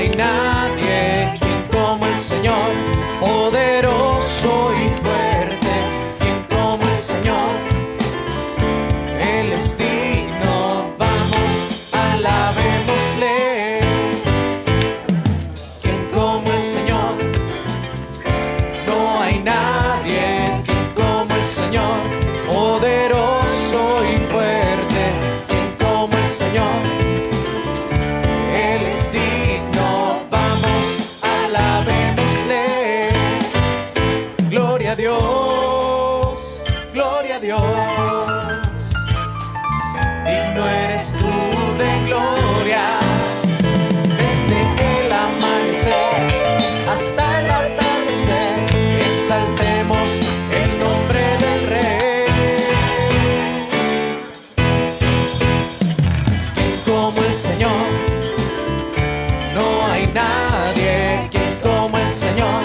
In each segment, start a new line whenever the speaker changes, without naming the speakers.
hay nadie quien como el Señor, poderoso y fuerte, quien como el Señor. Él es digno, vamos, alabémosle. Quien como el Señor, no hay nadie quien como el Señor, poderoso y fuerte, quien como el Señor. Él es digno, vamos, alabémosle. Gloria a Dios, gloria a Dios. Digno eres tú de gloria, desde el amanecer hasta el atardecer. Exaltemos el nombre del Rey. Quien como el Señor, no hay nadie quien como el Señor,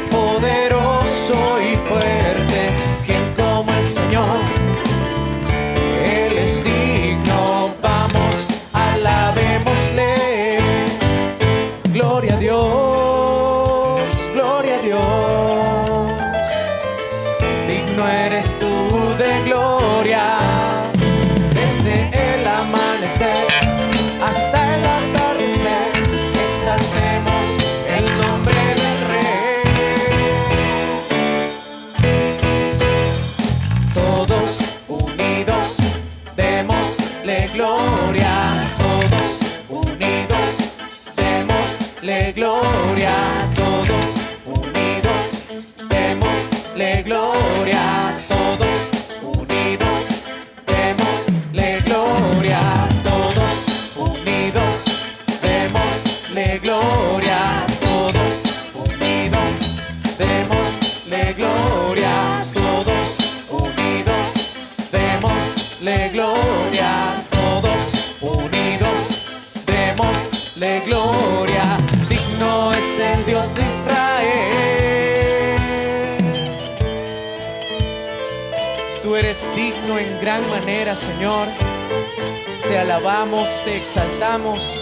poderoso y fuerte, quien como el Señor. Él es digno, vamos, alabémosle. Gloria a Dios, gloria a Dios. Digno eres tú de gloria, desde el amanecer hasta el atardecer. Exaltemos el nombre del Rey. Todos unidos, démosle gloria. Todos unidos, démosle gloria. Todos unidos, démosle gloria. Todos unidos, démosle gloria. Todos unidos, démosle gloria. Todos unidos, démosle gloria. Todos unidos, démosle gloria. Todos unidos, démosle gloria. Digno es el Dios de Israel. Tú eres digno en gran manera, Señor. Te alabamos, te exaltamos,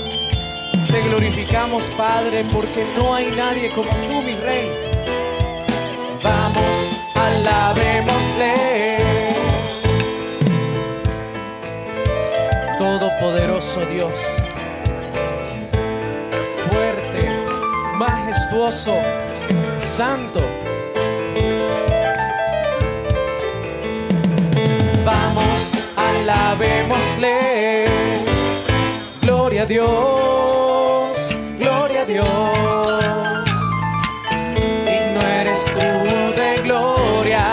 te glorificamos, Padre, porque no hay nadie como tú, mi Rey. Vamos, alabémosle. Todopoderoso Dios, fuerte, majestuoso, santo. Vamos, alabémosle. Gloria a Dios, gloria a Dios. Digno eres tú de gloria,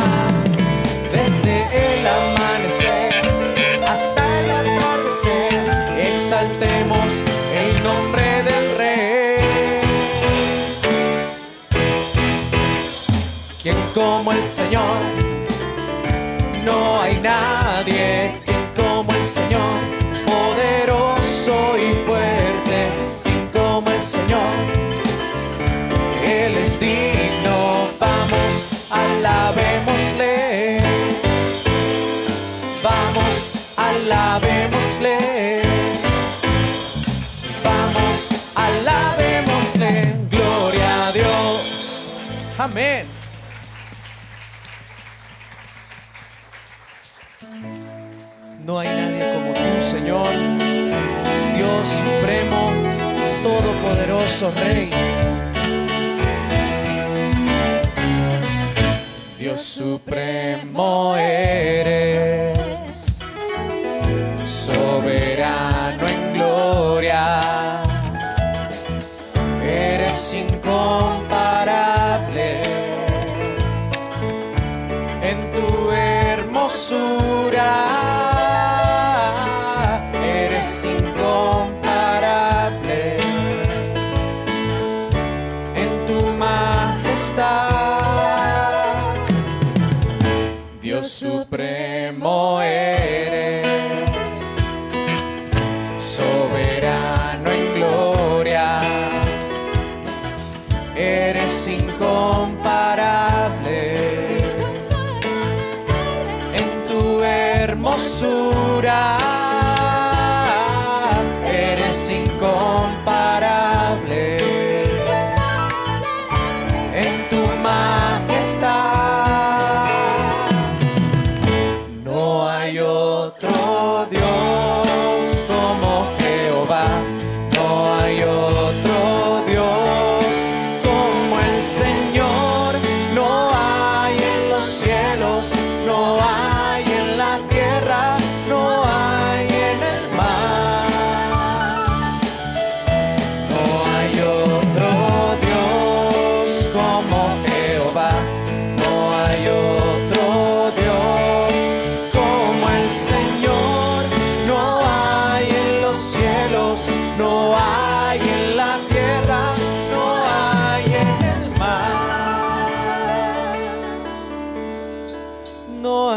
desde el amanecer hasta el atardecer. Exaltemos el nombre del Rey. Quien como el Señor, no hay nadie quien como el Señor, poderoso y fuerte, quien como el Señor. Él es digno, vamos, alabémosle. Vamos, alabémosle. Vamos, alabémosle. Gloria a Dios. Amén. No hay nadie como tú, Señor, Dios supremo, todopoderoso Rey. Dios supremo eres, soberano en gloria, eres incomparable en tu hermosura. Incomparable en tu majestad. Dios supremo eres, soberano en gloria, eres incomparable en tu hermosura. Eres incomparable.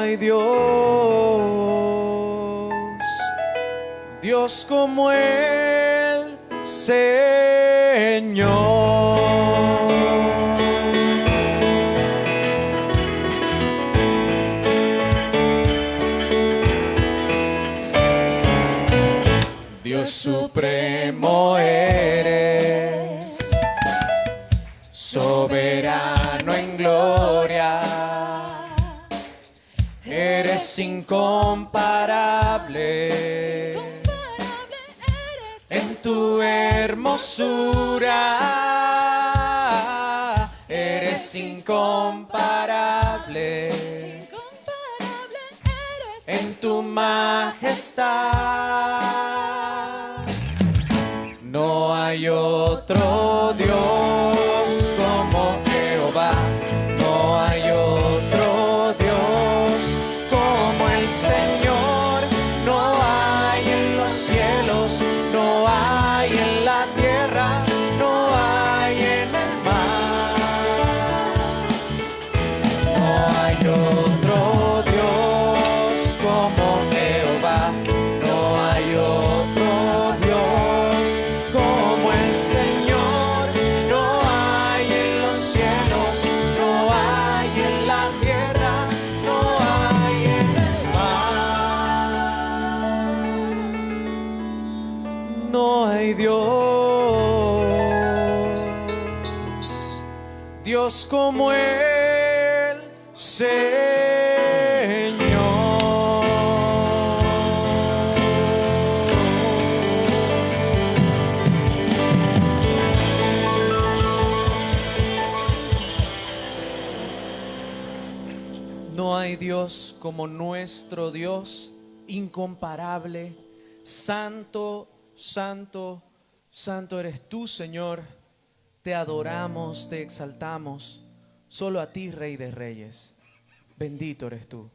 hay Dios como el Señor. Dios supremo eres, soberano en gloria, eres incomparable, en tu hermosura, eres incomparable, en tu majestad. No hay otro Dios como Jehová, no hay otro Dios como el Señor, no hay en los cielos, no hay en la tierra, no hay en el mar, no hay otro Dios como Jehová, no hay otro Dios como el Señor, no hay en los cielos, no hay en la tierra, no hay en el mar. No hay Dios como el Señor. No hay Dios como nuestro Dios, incomparable, santo, santo, santo eres tú, Señor. Te adoramos, te exaltamos, solo a ti, Rey de Reyes. Bendito eres tú.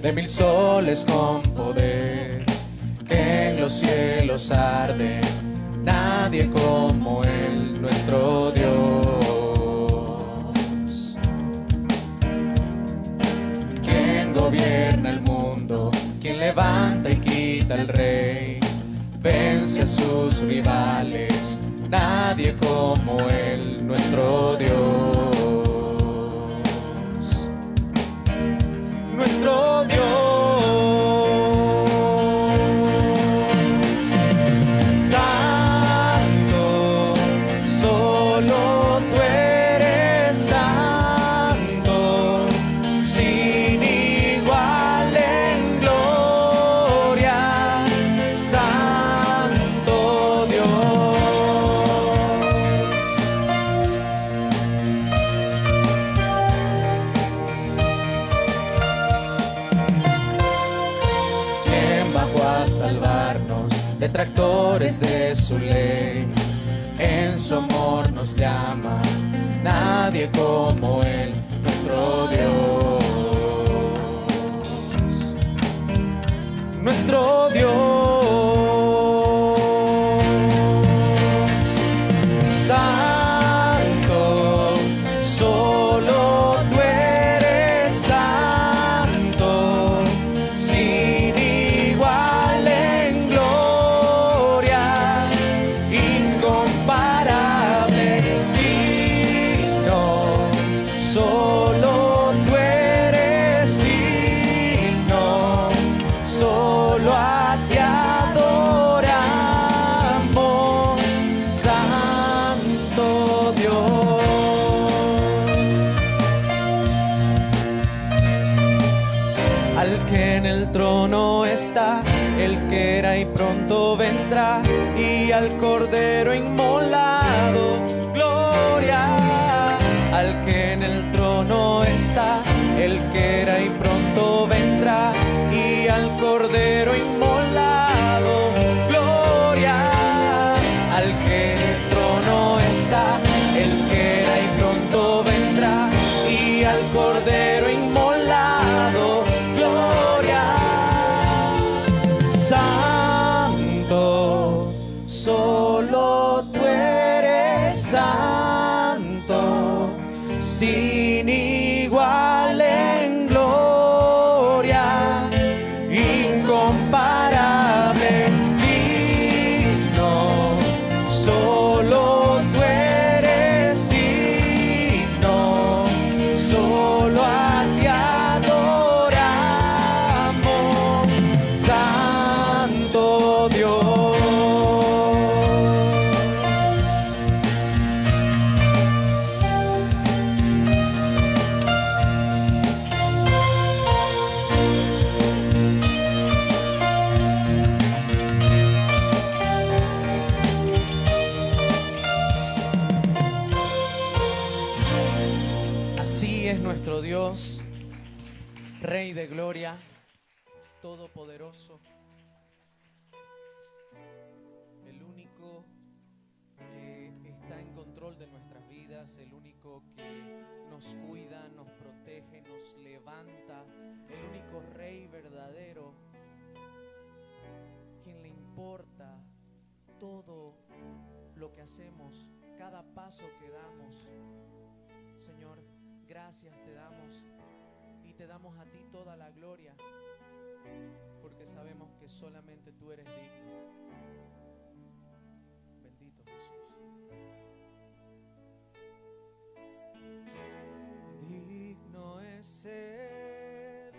De mil soles con poder, que en los cielos arde, nadie como Él, nuestro Dios. Quien gobierna el mundo, quien levanta y quita el rey, vence a sus rivales, nadie como Él, nuestro Dios. Nuestro Dios, santo, solo tú eres santo, sin igual en gloria, santo Dios. Salvarnos, detractores de su ley, en su amor nos llama, nadie como Él, nuestro Dios. Nuestro Dios, santo, solo tú eres santo, sin igual en gloria, incomparable, digno, solo tú eres digno, solo a ti adoramos, santo Dios. Al que en el trono está, el que era y pronto vendrá, y al Cordero inmolado, gloria. Al que en el trono está, el que era y pronto vendrá, y al Cordero inmolado, Cordero inmolado, gloria. Santo, solo tú eres santo, sin igual en gloria, incomparable, digno, solo tú eres digno, solo a ti adoramos, Santo Dios. Así es nuestro Dios, Rey de gloria, todopoderoso, el único que está en control de nuestras vidas, el único que nos cuida, nos protege, nos levanta, el único Rey verdadero, quien le importa todo lo que hacemos, cada paso que damos. Señor, gracias te damos y te damos a ti toda la gloria, porque sabemos que solamente tú eres digno. Bendito Jesús. Digno es el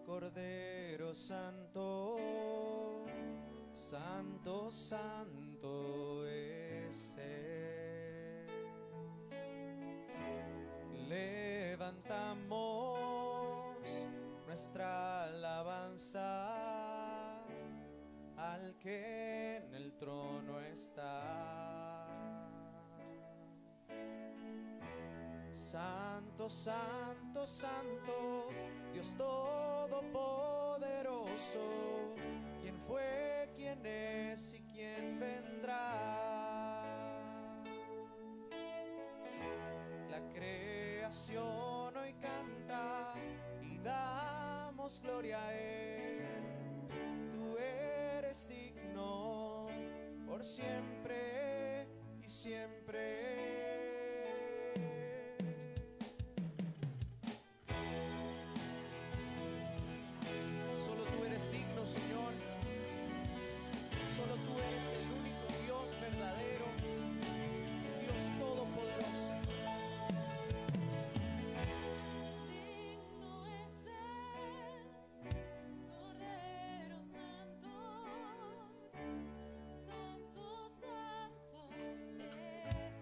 Cordero Santo, Santo, Santo es Él. Levantamos nuestra alabanza al que en el trono está. Santo, Santo, Santo, Dios Todopoderoso, ¿quién fue, quién es y quién vendrá? La creación hoy canta y damos gloria a Él. Tú eres digno por siempre y siempre. Solo tú eres digno, Señor. Solo tú eres el único Dios verdadero, Dios todopoderoso.
Santo, Santo es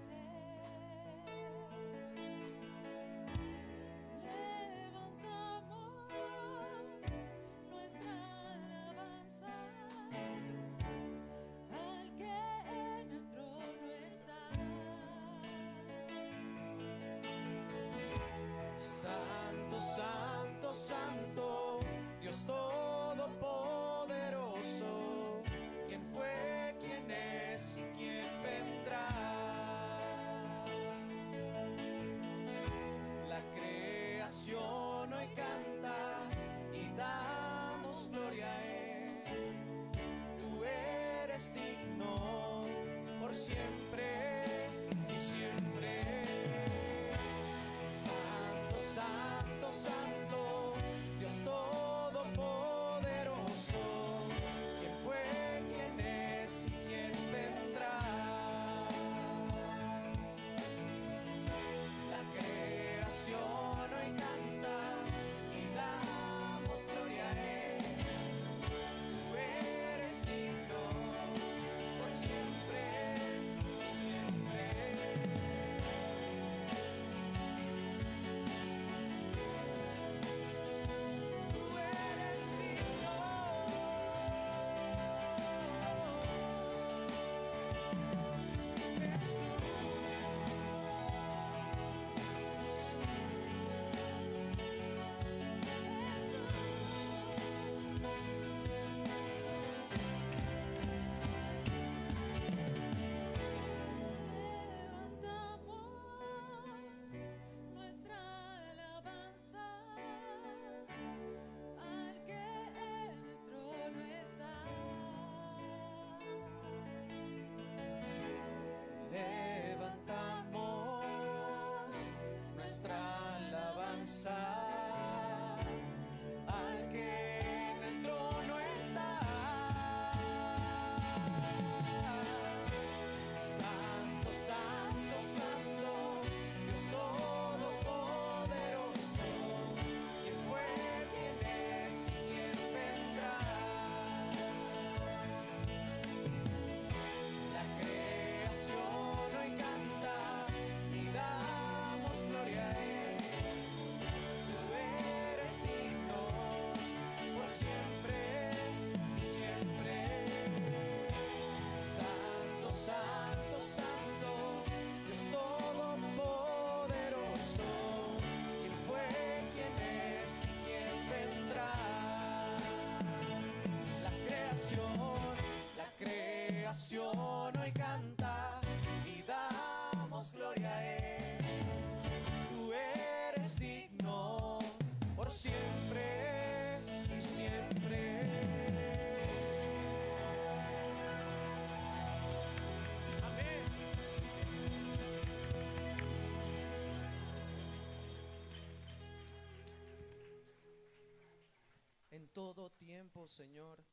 En todo tiempo, Señor,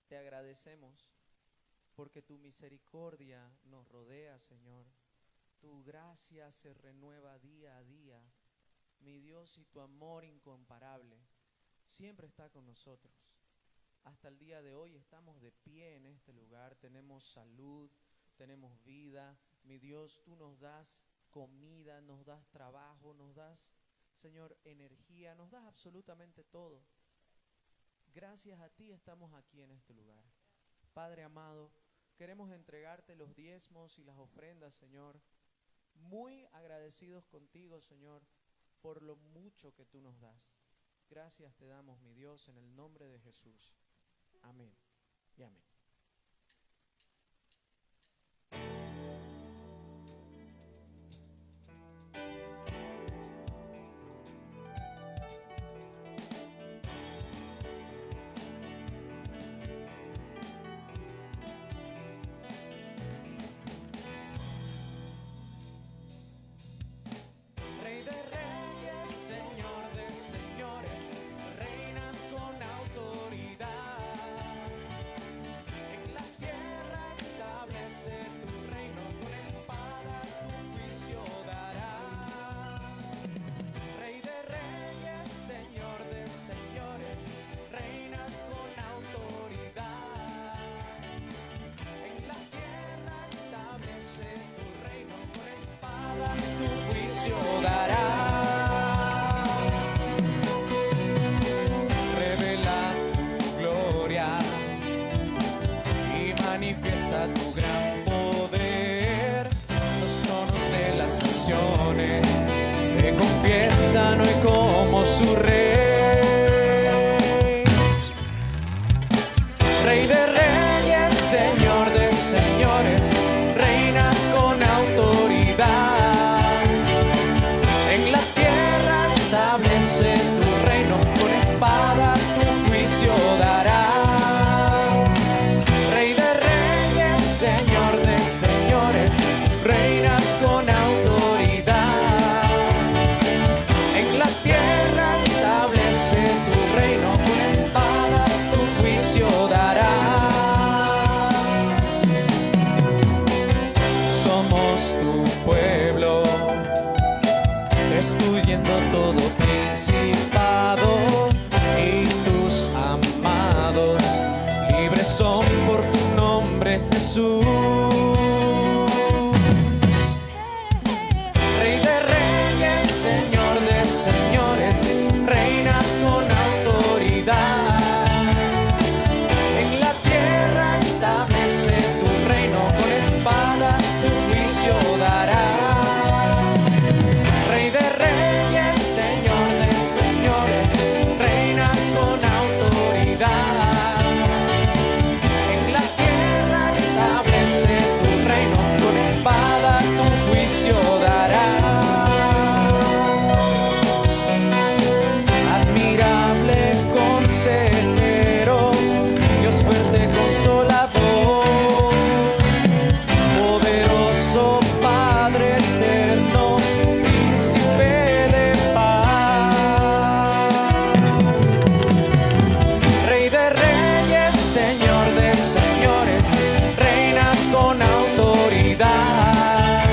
te agradecemos porque tu misericordia nos rodea, Señor. Tu gracia se renueva día a día. Mi Dios, y tu amor incomparable siempre está con nosotros. Hasta el día de hoy estamos de pie en este lugar, tenemos salud, tenemos vida. Mi Dios, tú nos das comida, nos das trabajo, nos das, Señor, energía, nos das absolutamente todo. Gracias a ti estamos aquí en este lugar. Padre amado, queremos entregarte los diezmos y las ofrendas, Señor, muy agradecidos contigo, Señor, por lo mucho que tú nos das. Gracias te damos, mi Dios, en el nombre de Jesús. Amén y amén. Rey de reyes, Señor de señores, reinas con autoridad. En la tierra establece tu reino, con espada tu juicio darás. Rey de reyes, Señor de señores, reinas con autoridad. En la tierra establece tu reino, con espada tu juicio darás. Revela tu gloria y manifiesta tu gran poder. Los tronos de las naciones te confiesan hoy como su rey. Rey de reyes, Señor de señores, reinas con autoridad. En la tierra establece tu reino, con espada tu juicio darás. Rey de reyes, Señor de señores, reinas con autoridad. En la tierra establece tu reino, con espada tu juicio darás. Somos tu pueblo, destruyendo todo principado, y tus amados libres son por tu nombre, Jesús. Rey de reyes, Señor de señores, reinas con autoridad. En la tierra establece tu reino, con espada tu juicio darás. Rey de reyes, Señor de señores, reinas con autoridad. En la tierra establece tu reino, con espada tu juicio darás. Admirable consejero, Dios fuerte consolador, poderoso Padre eterno, príncipe de paz. Rey de reyes, Señor de señores, reinas con autoridad.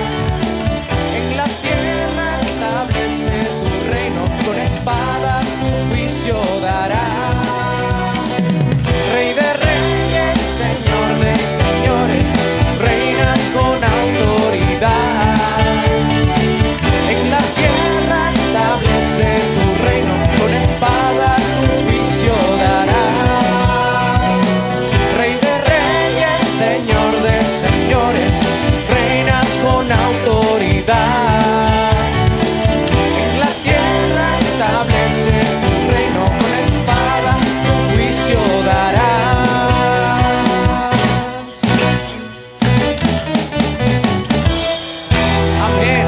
En la tierra establece tu reino, con espada tu juicio darás. Rey de reyes, Señor de señores, reinas con autoridad. En la tierra establece tu reino, con espada tu juicio darás. Rey de reyes, Señor de señores, reinas con autoridad. En la tierra establece tu reino, con espada tu juicio darás. Amén.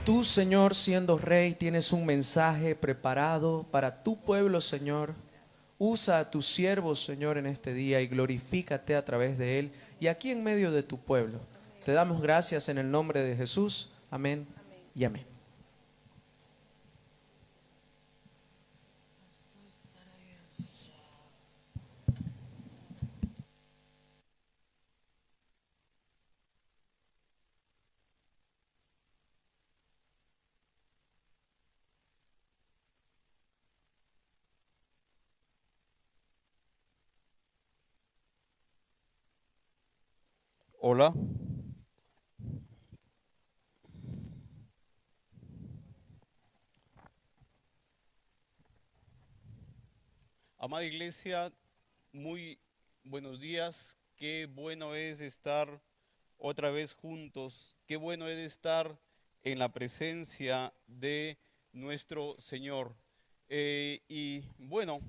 Tú, Señor, siendo rey, tienes un mensaje preparado para tu pueblo, Señor. Usa a tu siervo, Señor, en este día y glorifícate a través de él y aquí en medio de tu pueblo. Te damos gracias en el nombre de Jesús. Amén y amén.
Hola, amada iglesia, muy buenos días. Qué bueno es estar otra vez juntos. Qué bueno es estar en la presencia de nuestro Señor. Y bueno,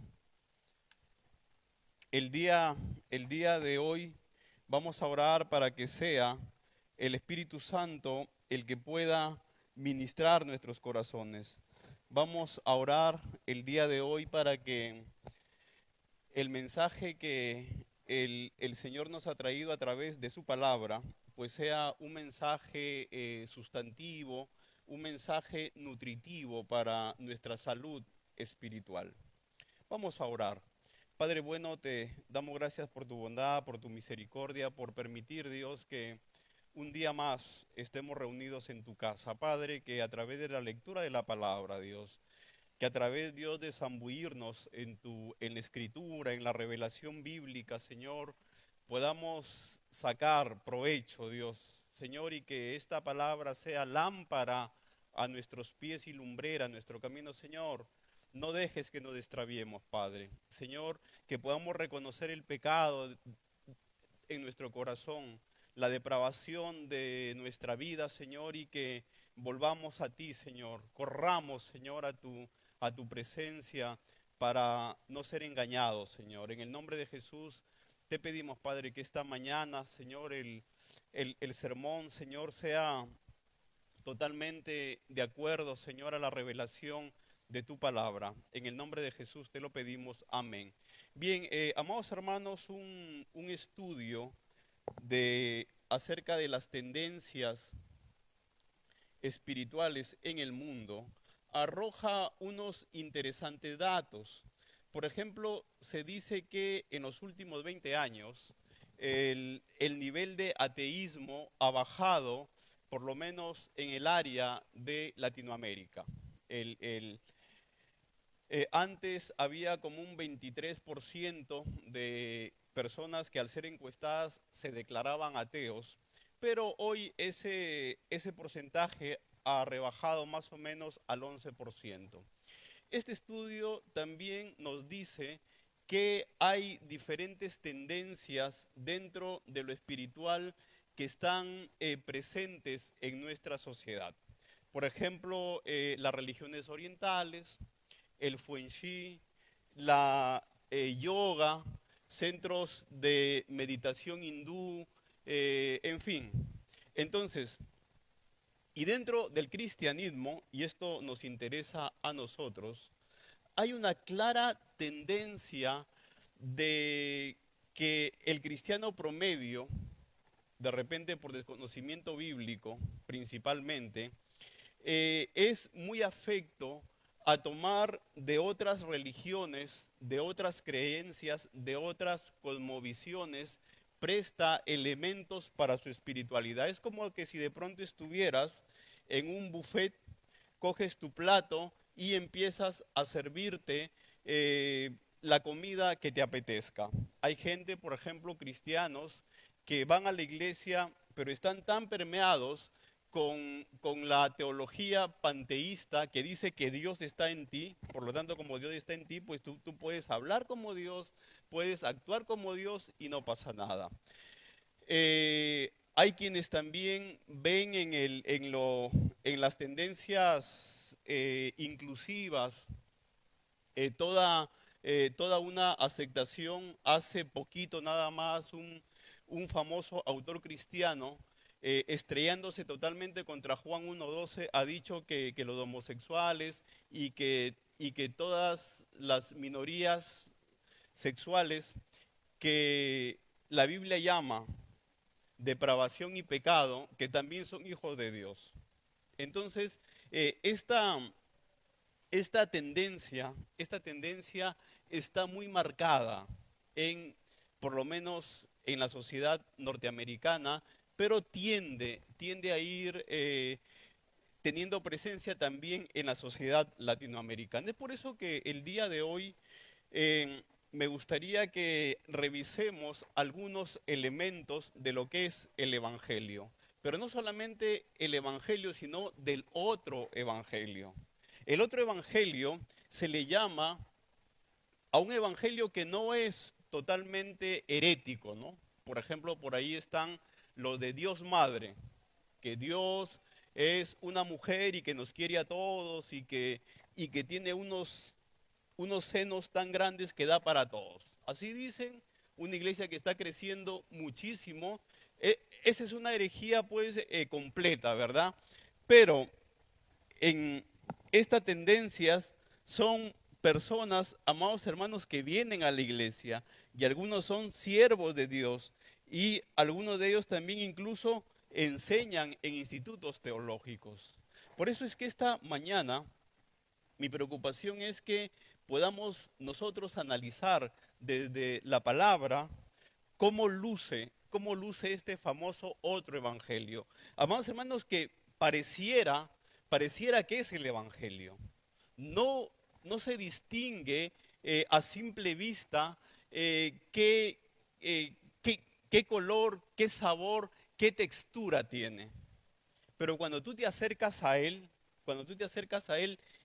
el día, el día de hoy vamos a orar para que sea el Espíritu Santo el que pueda ministrar nuestros corazones. Vamos a orar el día de hoy para que el mensaje que el Señor nos ha traído a través de su palabra, pues sea un mensaje sustantivo, un mensaje nutritivo para nuestra salud espiritual. Vamos a orar. Padre bueno, te damos gracias por tu bondad, por tu misericordia, por permitir, Dios, que un día más estemos reunidos en tu casa. Padre, que a través de la lectura de la palabra, Dios, que a través, Dios, de zambuirnos en la escritura, en la revelación bíblica, Señor, podamos sacar provecho, Dios, Señor, y que esta palabra sea lámpara a nuestros pies y lumbrera a nuestro camino, Señor. No dejes que nos extraviemos, Padre. Señor, que podamos reconocer el pecado en nuestro corazón, la depravación de nuestra vida, Señor, y que volvamos a ti, Señor. Corramos, Señor, a tu presencia para no ser engañados, Señor. En el nombre de Jesús te pedimos, Padre, que esta mañana, Señor, el sermón, Señor, sea totalmente de acuerdo, Señor, a la revelación de tu palabra. En el nombre de Jesús te lo pedimos. Amén. Bien, amados hermanos, un estudio acerca de las tendencias espirituales en el mundo arroja unos interesantes datos. Por ejemplo, se dice que en los últimos 20 años el nivel de ateísmo ha bajado, por lo menos en el área de Latinoamérica. El, el, Antes había como un 23% de personas que al ser encuestadas se declaraban ateos, pero hoy ese porcentaje ha rebajado más o menos al 11%. Este estudio también nos dice que hay diferentes tendencias dentro de lo espiritual que están presentes en nuestra sociedad. Por ejemplo, las religiones orientales, el Feng Shui, la yoga, centros de meditación hindú, en fin. Entonces, y dentro del cristianismo, y esto nos interesa a nosotros, hay una clara tendencia de que el cristiano promedio, de repente por desconocimiento bíblico principalmente, es muy afecto a tomar de otras religiones, de otras creencias, de otras cosmovisiones, presta elementos para su espiritualidad. Es como que si de pronto estuvieras en un buffet, coges tu plato y empiezas a servirte la comida que te apetezca. Hay gente, por ejemplo, cristianos, que van a la iglesia, pero están tan permeados con la teología panteísta que dice que Dios está en ti, por lo tanto como Dios está en ti, pues tú puedes hablar como Dios, puedes actuar como Dios y no pasa nada. Hay quienes también ven en las tendencias inclusivas toda una aceptación. Hace poquito nada más un famoso autor cristiano, estrellándose totalmente contra Juan 1:12, ha dicho que los homosexuales y que todas las minorías sexuales que la Biblia llama depravación y pecado, que también son hijos de Dios. Entonces, esta tendencia está muy marcada por lo menos en la sociedad norteamericana, pero tiende a ir teniendo presencia también en la sociedad latinoamericana. Es por eso que el día de hoy me gustaría que revisemos algunos elementos de lo que es el Evangelio, pero no solamente el Evangelio, sino del otro Evangelio. El otro Evangelio se le llama a un Evangelio que no es totalmente herético, ¿no? Por ejemplo, por ahí están los de Dios Madre, que Dios es una mujer y que nos quiere a todos y que tiene unos senos tan grandes que da para todos. Así dicen, una iglesia que está creciendo muchísimo. Esa es una herejía pues completa, ¿verdad? Pero en estas tendencias son personas, amados hermanos, que vienen a la iglesia y algunos son siervos de Dios y algunos de ellos también incluso enseñan en institutos teológicos. Por eso es que esta mañana mi preocupación es que podamos nosotros analizar desde la palabra cómo luce este famoso otro evangelio. Amados hermanos, que pareciera que es el evangelio. No se distingue a simple vista qué color, qué sabor, qué textura tiene. Pero cuando tú te acercas a él,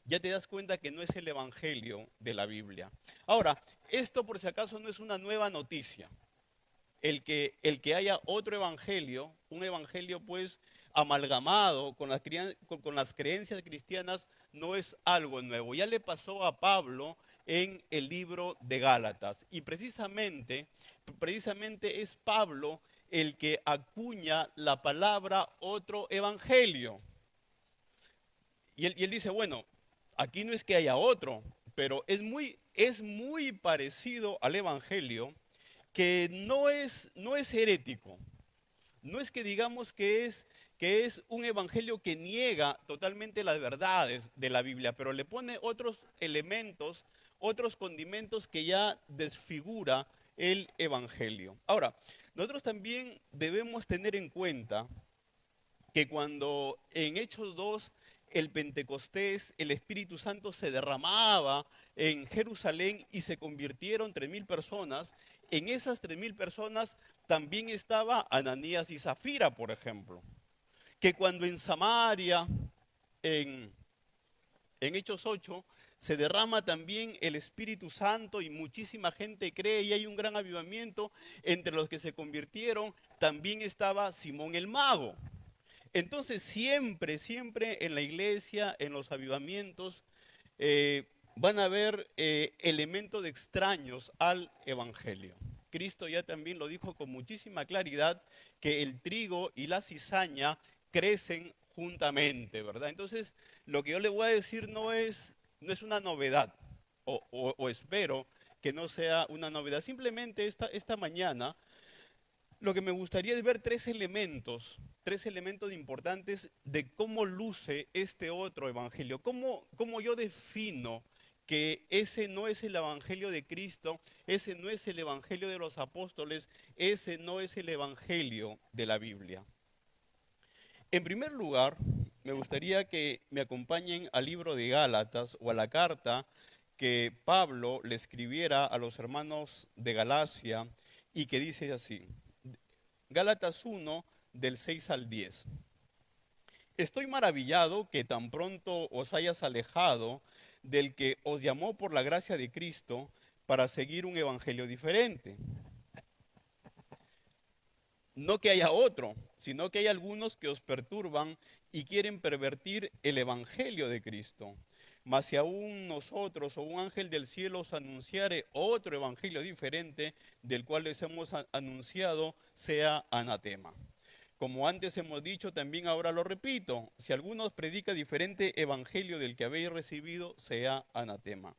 ya te das cuenta que no es el evangelio de la Biblia. Ahora, esto por si acaso no es una nueva noticia. El que haya otro evangelio, un evangelio pues amalgamado con las creencias cristianas, no es algo nuevo. Ya le pasó a Pablo en el libro de Gálatas. Y precisamente es Pablo el que acuña la palabra otro evangelio. Y él dice, bueno, aquí no es que haya otro, pero es muy parecido al evangelio, que no es herético. No es que digamos que es un evangelio que niega totalmente las verdades de la Biblia, pero le pone otros elementos, otros condimentos que ya desfigura el evangelio. Ahora, nosotros también debemos tener en cuenta que cuando en Hechos 2 el Pentecostés, el Espíritu Santo se derramaba en Jerusalén y se convirtieron 3,000 personas, en esas 3,000 personas también estaba Ananías y Zafira, por ejemplo. Que cuando en Samaria, en Hechos 8, se derrama también el Espíritu Santo y muchísima gente cree y hay un gran avivamiento, entre los que se convirtieron también estaba Simón el Mago. Entonces siempre en la iglesia, en los avivamientos, van a haber elementos extraños al evangelio. Cristo ya también lo dijo con muchísima claridad, que el trigo y la cizaña crecen juntamente, ¿verdad? Entonces, lo que yo le voy a decir no es una novedad, o espero que no sea una novedad. Simplemente esta mañana, lo que me gustaría es ver tres elementos importantes de cómo luce este otro evangelio. ¿Cómo yo defino que ese no es el evangelio de Cristo, ese no es el evangelio de los apóstoles, ese no es el evangelio de la Biblia? En primer lugar, me gustaría que me acompañen al libro de Gálatas o a la carta que Pablo le escribiera a los hermanos de Galacia y que dice así. Gálatas 1, del 6 al 10. Estoy maravillado que tan pronto os hayas alejado del que os llamó por la gracia de Cristo para seguir un evangelio diferente. No que haya otro, sino que hay algunos que os perturban y quieren pervertir el evangelio de Cristo. Mas si aún nosotros o un ángel del cielo os anunciare otro evangelio diferente del cual les hemos anunciado, sea anatema. Como antes hemos dicho, también ahora lo repito, si alguno os predica diferente evangelio del que habéis recibido, sea anatema.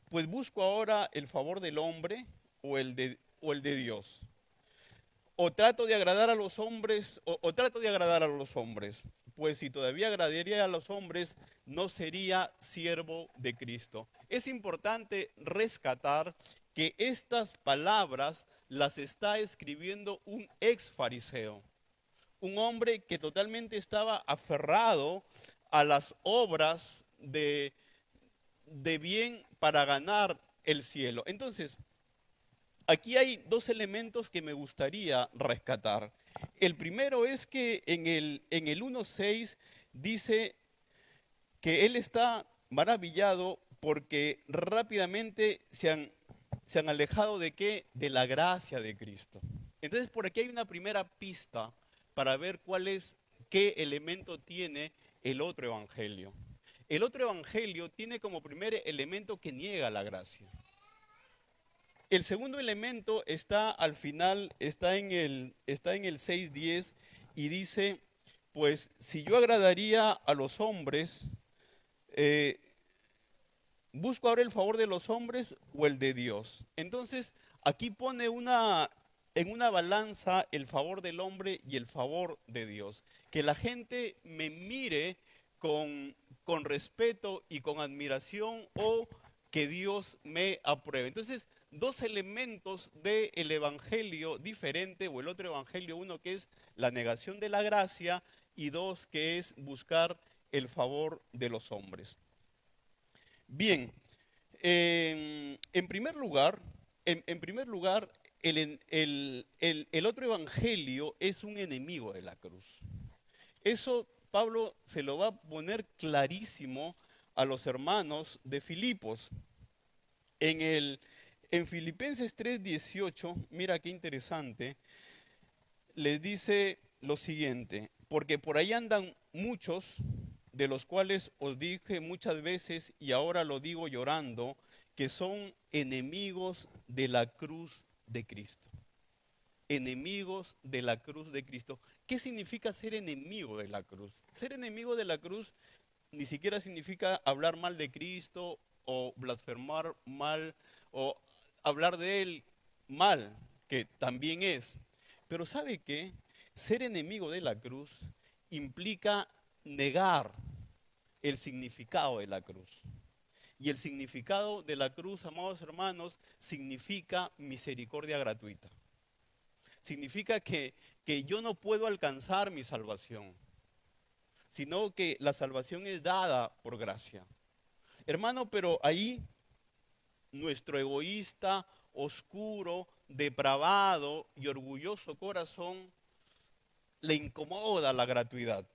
Pues busco ahora el favor del hombre o el de Dios. O trato de agradar a los hombres o trato de agradar a los hombres. Pues si todavía agradaría a los hombres, no sería siervo de Cristo. Es importante rescatar que estas palabras las está escribiendo un ex fariseo, un hombre que totalmente estaba aferrado a las obras de bien para ganar el cielo. Entonces, aquí hay dos elementos que me gustaría rescatar. El primero es que en el 1.6 dice que él está maravillado porque rápidamente se han alejado de qué? De la gracia de Cristo. Entonces por aquí hay una primera pista para ver qué elemento tiene el otro evangelio. El otro evangelio tiene como primer elemento que niega la gracia. El segundo elemento está al final, está en el 6.10 y dice, pues si yo agradaría a los hombres, eh, ¿busco ahora el favor de los hombres o el de Dios? Entonces, aquí pone en una balanza el favor del hombre y el favor de Dios. Que la gente me mire con respeto y con admiración o que Dios me apruebe. Entonces, dos elementos del evangelio diferente, o el otro evangelio, uno que es la negación de la gracia y dos que es buscar el favor de los hombres. Bien, en primer lugar, el otro evangelio es un enemigo de la cruz. Eso Pablo se lo va a poner clarísimo a los hermanos de Filipos. En Filipenses 3:18, mira qué interesante, les dice lo siguiente, porque por ahí andan muchos, de los cuales os dije muchas veces y ahora lo digo llorando, que son enemigos de la cruz de Cristo. Enemigos de la cruz de Cristo. ¿Qué significa ser enemigo de la cruz? Ser enemigo de la cruz ni siquiera significa hablar mal de Cristo o blasfemar mal o hablar de Él mal, que también es. Pero ¿sabe qué? Ser enemigo de la cruz implica negar el significado de la cruz. Y el significado de la cruz, amados hermanos, significa misericordia gratuita. Significa que yo no puedo alcanzar mi salvación, sino que la salvación es dada por gracia. Hermano, pero ahí nuestro egoísta, oscuro, depravado y orgulloso corazón le incomoda la gratuidad.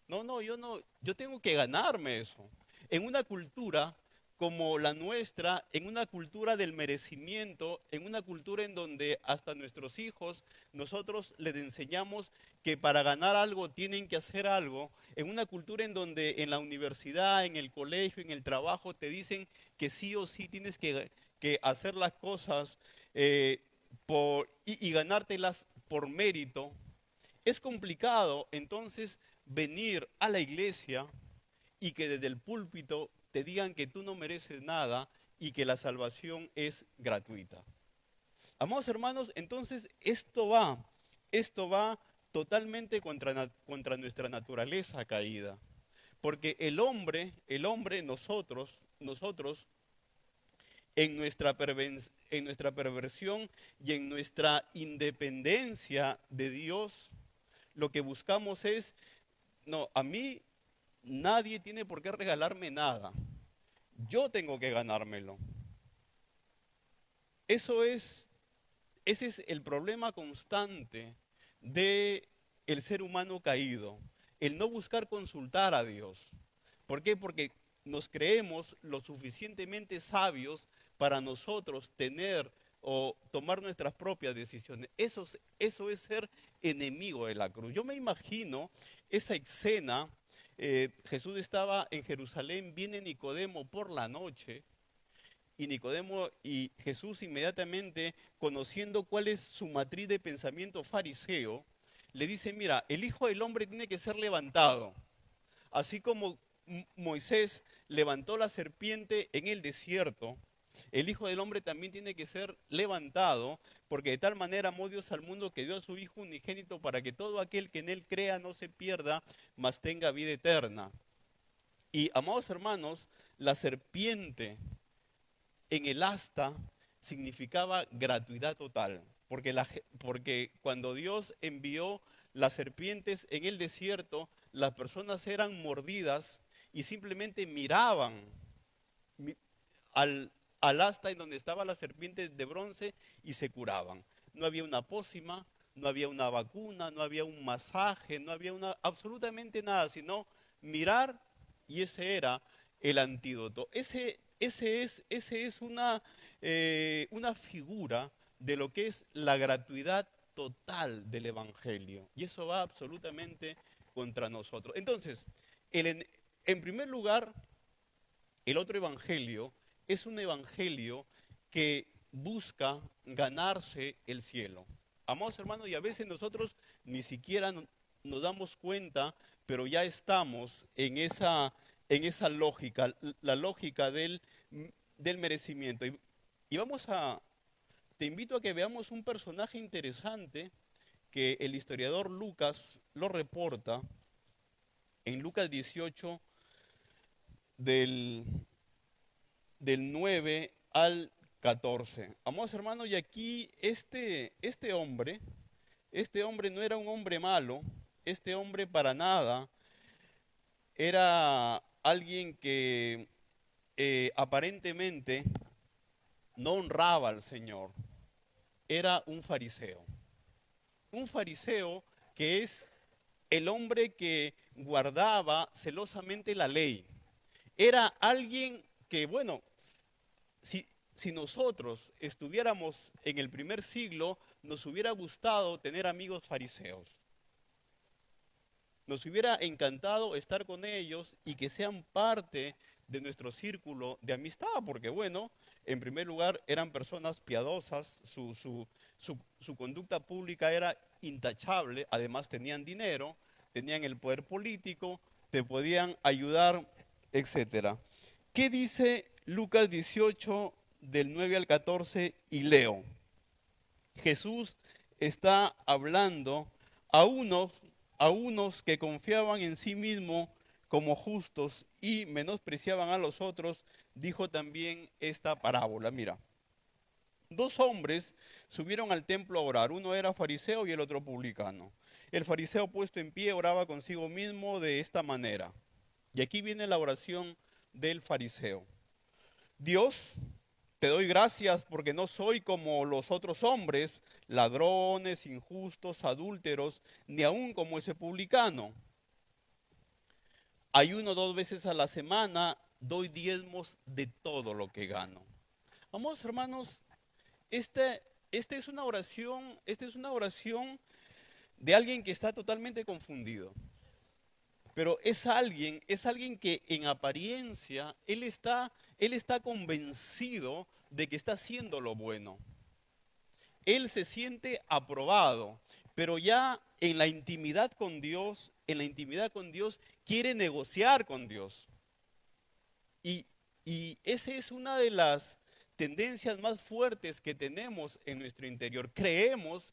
No, yo tengo que ganarme eso. En una cultura como la nuestra, en una cultura del merecimiento, en una cultura en donde hasta nuestros hijos, nosotros les enseñamos que para ganar algo tienen que hacer algo, en una cultura en donde en la universidad, en el colegio, en el trabajo, te dicen que sí o sí tienes que hacer las cosas y ganártelas por mérito, es complicado entonces venir a la iglesia y que desde el púlpito te digan que tú no mereces nada y que la salvación es gratuita. Amados hermanos, entonces esto va totalmente contra nuestra naturaleza caída. Porque el hombre, nosotros, en nuestra perversión y en nuestra independencia de Dios, lo que buscamos es, no, a mí nadie tiene por qué regalarme nada. Yo tengo que ganármelo. Ese es el problema constante del ser humano caído. El no buscar consultar a Dios. ¿Por qué? Porque nos creemos lo suficientemente sabios para nosotros tener o tomar nuestras propias decisiones. Eso es ser enemigo de la cruz. Yo me imagino esa escena. Jesús estaba en Jerusalén, viene Nicodemo por la noche, y Nicodemo y Jesús inmediatamente, conociendo cuál es su matriz de pensamiento fariseo, le dice, mira, el Hijo del Hombre tiene que ser levantado, así como Moisés levantó la serpiente en el desierto, el Hijo del Hombre también tiene que ser levantado, porque de tal manera amó Dios al mundo que dio a su Hijo unigénito para que todo aquel que en él crea no se pierda, mas tenga vida eterna. Y amados hermanos, la serpiente en el asta significaba gratuidad total, porque cuando Dios envió las serpientes en el desierto, las personas eran mordidas y simplemente miraban al asta en donde estaba la serpiente de bronce y se curaban. No había una pócima, no había una vacuna, no había un masaje, no había absolutamente nada, sino mirar, y ese era el antídoto. Ese es una figura de lo que es la gratuidad total del Evangelio. Y eso va absolutamente contra nosotros. Entonces, en primer lugar, el otro Evangelio es un Evangelio que busca ganarse el cielo. Amados hermanos, y a veces nosotros ni siquiera nos damos cuenta, pero ya estamos en esa lógica, la lógica del merecimiento. Y te invito a que veamos un personaje interesante que el historiador Lucas lo reporta en Lucas 18, del 9 al 14. Amados hermanos, y aquí este hombre no era un hombre malo, este hombre para nada era alguien que aparentemente no honraba al Señor. Era un fariseo. Un fariseo que es el hombre que guardaba celosamente la ley. Era alguien que, bueno, si nosotros estuviéramos en el primer siglo, nos hubiera gustado tener amigos fariseos. Nos hubiera encantado estar con ellos y que sean parte de nuestro círculo de amistad, porque bueno, en primer lugar eran personas piadosas, su conducta pública era intachable, además tenían dinero, tenían el poder político, te podían ayudar, etcétera. ¿Qué dice Lucas 18 del 9 al 14? Y leo. Jesús está hablando a unos que confiaban en sí mismos como justos y menospreciaban a los otros, dijo también esta parábola. Mira, 2 hombres subieron al templo a orar, uno era fariseo y el otro publicano. El fariseo puesto en pie oraba consigo mismo de esta manera. Y aquí viene la oración del fariseo. Dios, te doy gracias porque no soy como los otros hombres, ladrones, injustos, adúlteros, ni aun como ese publicano. Ayuno 2 veces a la semana, doy diezmos de todo lo que gano. Vamos, hermanos, esta es una oración de alguien que está totalmente confundido. Pero es alguien que en apariencia él está convencido de que está haciendo lo bueno. Él se siente aprobado, pero ya en la intimidad con Dios, quiere negociar con Dios. Y esa es una de las tendencias más fuertes que tenemos en nuestro interior. Creemos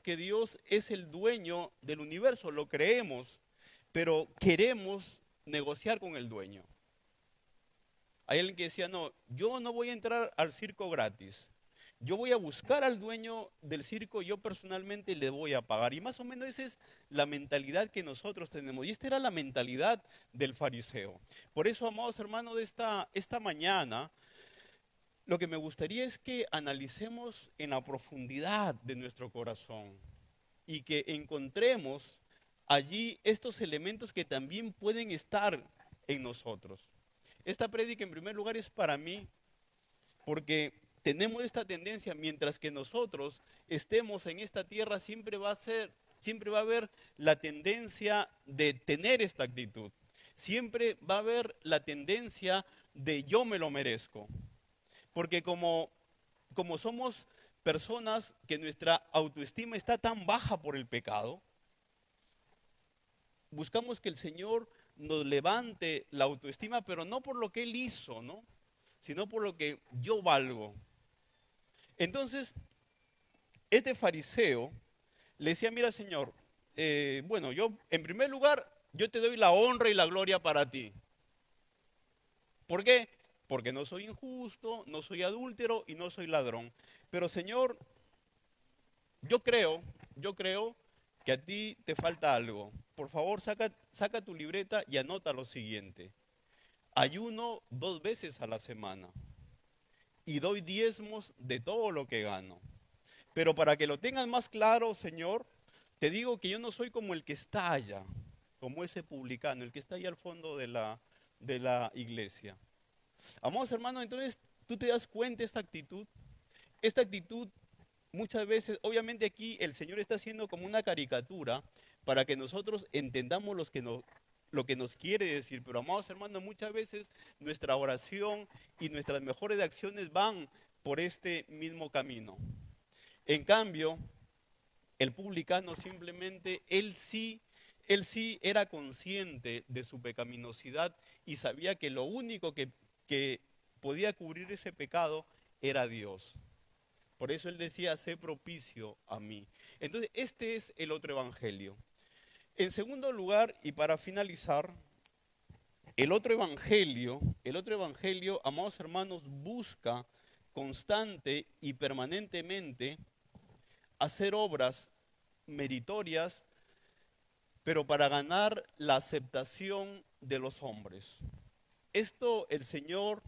que Dios es el dueño del universo, lo creemos, pero queremos negociar con el dueño. Hay alguien que decía, no, yo no voy a entrar al circo gratis. Yo voy a buscar al dueño del circo, yo personalmente le voy a pagar. Y más o menos esa es la mentalidad que nosotros tenemos. Y esta era la mentalidad del fariseo. Por eso, amados hermanos, esta mañana, lo que me gustaría es que analicemos en la profundidad de nuestro corazón y que encontremos allí estos elementos que también pueden estar en nosotros. Esta prédica en primer lugar es para mí, porque tenemos esta tendencia, mientras que nosotros estemos en esta tierra, siempre va a haber la tendencia de tener esta actitud. Siempre va a haber la tendencia de yo me lo merezco. Porque como somos personas que nuestra autoestima está tan baja por el pecado, buscamos que el Señor nos levante la autoestima, pero no por lo que Él hizo, ¿no? Sino por lo que yo valgo. Entonces, este fariseo le decía, mira Señor, bueno, yo en primer lugar, yo te doy la honra y la gloria para ti. ¿Por qué? Porque no soy injusto, no soy adúltero y no soy ladrón. Pero Señor, yo creo que a ti te falta algo. Por favor, saca tu libreta y anota lo siguiente. Ayuno 2 veces a la semana y doy diezmos de todo lo que gano. Pero para que lo tengas más claro, Señor, te digo que yo no soy como el que está allá, como ese publicano, el que está allá al fondo de la iglesia. Amados hermanos, entonces tú te das cuenta de esta actitud. Esta actitud muchas veces, obviamente aquí el Señor está haciendo como una caricatura para que nosotros entendamos lo que nos quiere decir. Pero amados hermanos, muchas veces nuestra oración y nuestras mejores acciones van por este mismo camino. En cambio, el publicano simplemente, él sí era consciente de su pecaminosidad y sabía que lo único que podía cubrir ese pecado era Dios. Por eso él decía, sé propicio a mí. Entonces, este es el otro evangelio. En segundo lugar, y para finalizar, el otro evangelio, amados hermanos, busca constante y permanentemente hacer obras meritorias, pero para ganar la aceptación de los hombres. Esto el Señor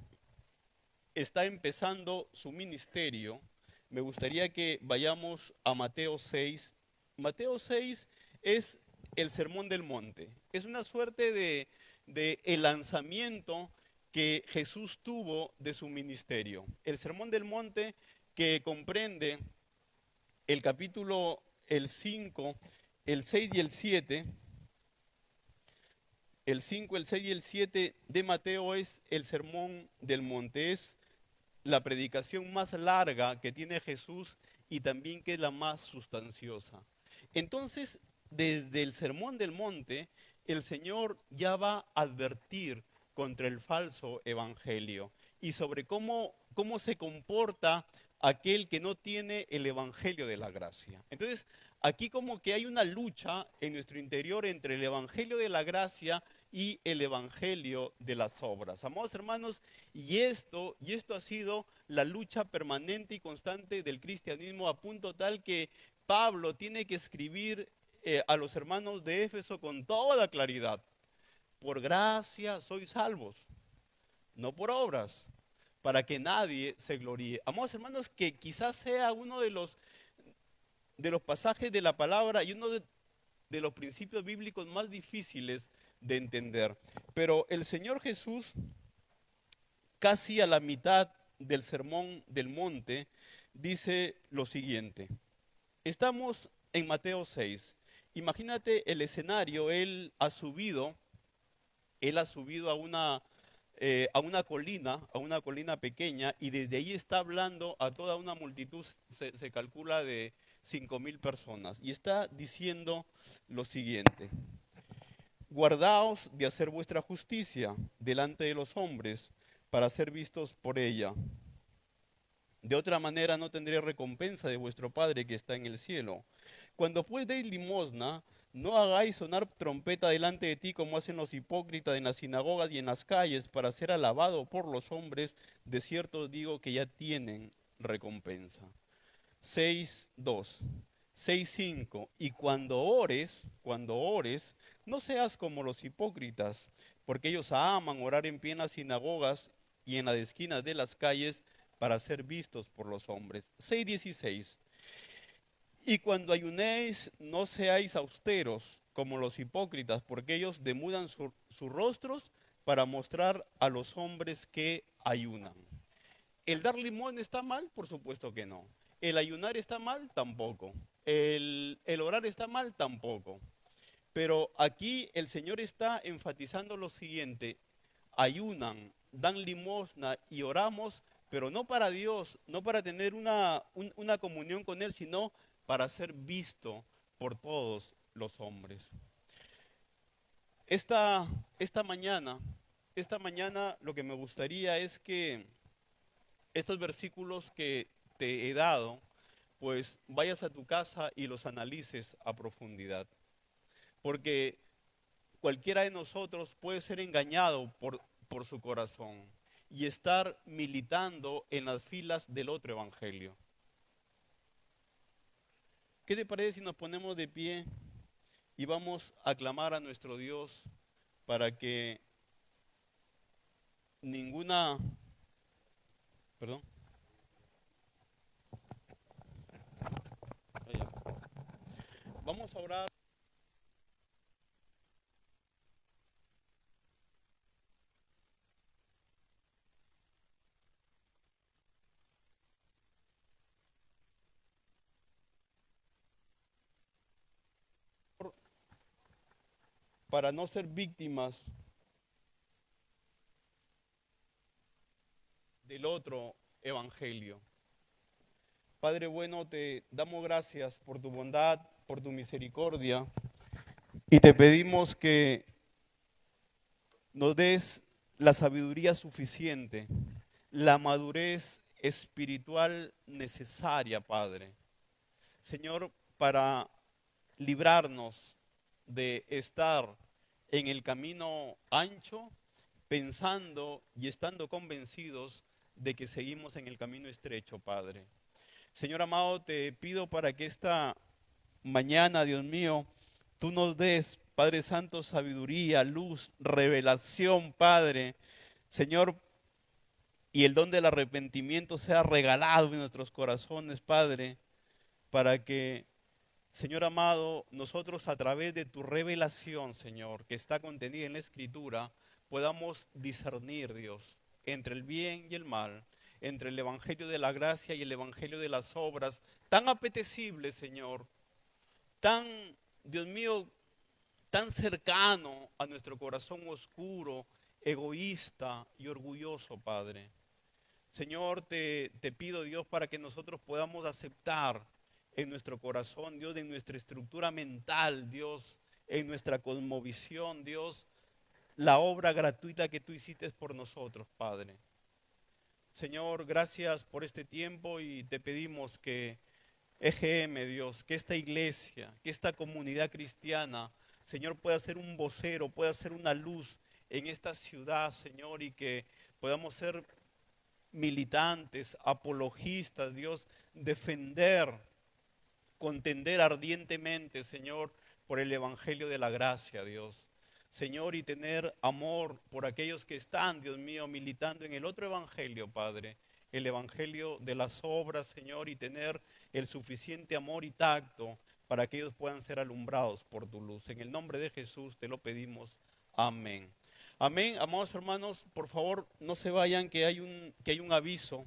está empezando su ministerio. Me gustaría que vayamos a Mateo 6. Mateo 6 es el Sermón del Monte. Es una suerte de el lanzamiento que Jesús tuvo de su ministerio. El Sermón del Monte, que comprende el capítulo, el 5, el 6 y el 7. El 5, el 6 y el 7 de Mateo es el Sermón del Monte. Es la predicación más larga que tiene Jesús y también que es la más sustanciosa. Entonces, desde el Sermón del Monte, el Señor ya va a advertir contra el falso evangelio y sobre cómo se comporta aquel que no tiene el evangelio de la gracia. Entonces, aquí como que hay una lucha en nuestro interior entre el evangelio de la gracia y el evangelio de las obras. Amados hermanos, y esto ha sido la lucha permanente y constante del cristianismo, a punto tal que Pablo tiene que escribir a los hermanos de Éfeso con toda claridad: por gracia sois salvos, no por obras, para que nadie se gloríe. Amados hermanos, que quizás sea uno de los pasajes de la palabra y uno de los principios bíblicos más difíciles de entender. Pero el Señor Jesús, casi a la mitad del Sermón del Monte, dice lo siguiente. Estamos en Mateo 6. Imagínate el escenario. Él ha subido a una colina pequeña, y desde ahí está hablando a toda una multitud, se calcula de 5,000 personas, y está diciendo lo siguiente: guardaos de hacer vuestra justicia delante de los hombres para ser vistos por ella. De otra manera no tendré recompensa de vuestro Padre que está en el cielo. Cuando pues deis limosna, no hagáis sonar trompeta delante de ti como hacen los hipócritas en las sinagogas y en las calles para ser alabado por los hombres. De cierto os digo que ya tienen recompensa. 6:2, 6:5. Y cuando ores, no seas como los hipócritas, porque ellos aman orar en pie en las sinagogas y en las esquinas de las calles para ser vistos por los hombres. 6:16. Y cuando ayunéis, no seáis austeros como los hipócritas, porque ellos demudan sus rostros para mostrar a los hombres que ayunan. ¿El dar limón está mal? Por supuesto que no. ¿El ayunar está mal? Tampoco. ¿El orar está mal? Tampoco. Pero aquí el Señor está enfatizando lo siguiente: ayunan, dan limosna y oramos, pero no para Dios, no para tener una comunión con Él, sino para ser visto por todos los hombres. esta, esta mañana, esta mañana lo que me gustaría es que estos versículos que te he dado, pues vayas a tu casa y los analices a profundidad. Porque cualquiera de nosotros puede ser engañado por su corazón y estar militando en las filas del otro evangelio. ¿Qué te parece si nos ponemos de pie y vamos a clamar a nuestro Dios para que ninguna, perdón, vamos a orar para no ser víctimas del otro evangelio. Padre bueno, te damos gracias por tu bondad, por tu misericordia, y te pedimos que nos des la sabiduría suficiente, la madurez espiritual necesaria, Padre. Señor, para librarnos de estar en el camino ancho, pensando y estando convencidos de que seguimos en el camino estrecho, Padre. Señor amado, te pido para que esta mañana, Dios mío, tú nos des, Padre Santo, sabiduría, luz, revelación, Padre. Señor, y el don del arrepentimiento sea regalado en nuestros corazones, Padre, para que, Señor amado, nosotros a través de tu revelación, Señor, que está contenida en la Escritura, podamos discernir, Dios, entre el bien y el mal, entre el Evangelio de la gracia y el Evangelio de las obras, tan apetecible, Señor, tan, Dios mío, tan cercano a nuestro corazón oscuro, egoísta y orgulloso, Padre. Señor, te pido, Dios, para que nosotros podamos aceptar en nuestro corazón, Dios, en nuestra estructura mental, Dios, en nuestra cosmovisión, Dios, la obra gratuita que tú hiciste por nosotros, Padre. Señor, gracias por este tiempo y te pedimos que EGM, Dios, que esta iglesia, que esta comunidad cristiana, Señor, pueda ser un vocero, pueda ser una luz en esta ciudad, Señor, y que podamos ser militantes, apologistas, Dios, defender, contender ardientemente, Señor, por el Evangelio de la gracia, Dios. Señor, y tener amor por aquellos que están, Dios mío, militando en el otro Evangelio, Padre, el Evangelio de las obras, Señor, y tener el suficiente amor y tacto para que ellos puedan ser alumbrados por tu luz. En el nombre de Jesús te lo pedimos. Amén. Amén. Amados hermanos, por favor, no se vayan, que hay un aviso.